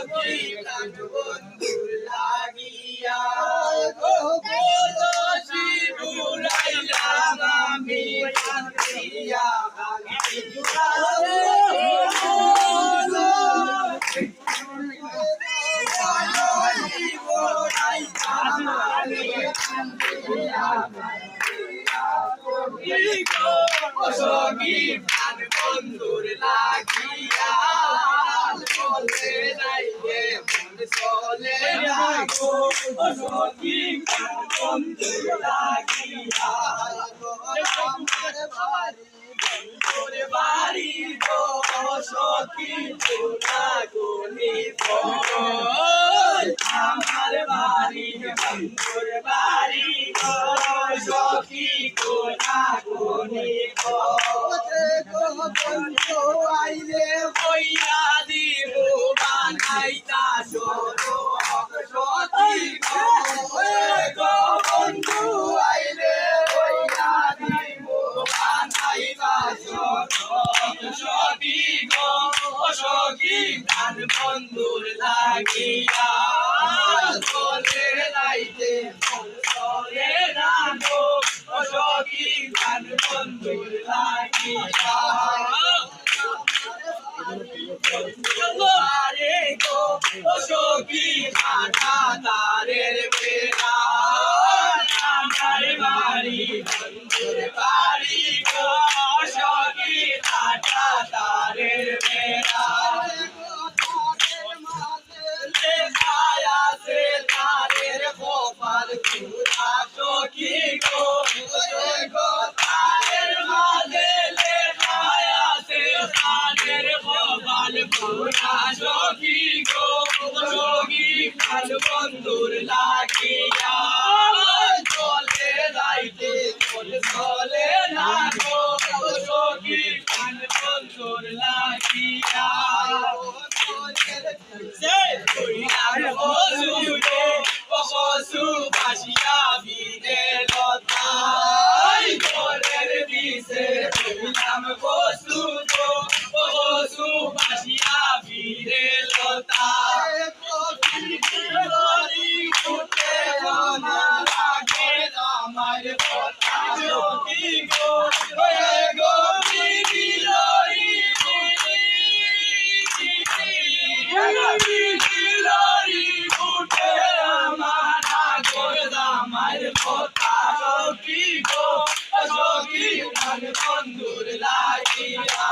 সখী প্রাণ বন্ধুর লাগিয়া কলসি বুলাইলাম আমি কান্দিয়া সখী প্রাণ বন্ধুর লাগিয়া চলে নাই গে মন চলে না গো সখী প্রাণ বন্ধুর লাগিয়া আমার বাড়ি গো সখী তোরা গুনি আমার বাড়ি বন্ধুর বাড়ি গো সখী তোরা গুনি বন্ধু আইলে বইয়া দিব বানাইতা সরো সখী গো বন্ধু আইলে বইয়া দিব বানাইতা সরো সখী গো সখী প্রাণ বন্ধুর লাগিয়া চলে যাইতে চলে না গো সখী প্রাণ বন্ধুর লাগিয়া আরে গো সখী হাটা তারের বেলা আমার বাড়ি বন্ধুর বাড়ি গো সখী হাটা তারের বেলা আছে তারের কপাল পুরা সখী গো তারের মাঝে লেখায় আছে তারের কপাল পুরা সখী গো সখী প্রাণ বন্ধুর লাগিয়া চলে যাইতে চলে না গো সখী প্রাণ বন্ধুর লাগিয়া বাসিয়া বিনে লতাই ঘরের দিছে নাম বসু বসু বাসিয়া বিনে লতাই উঠে লাগে আমার কথা সখী গো গো সখী প্রাণ বন্ধুর লাগিয়া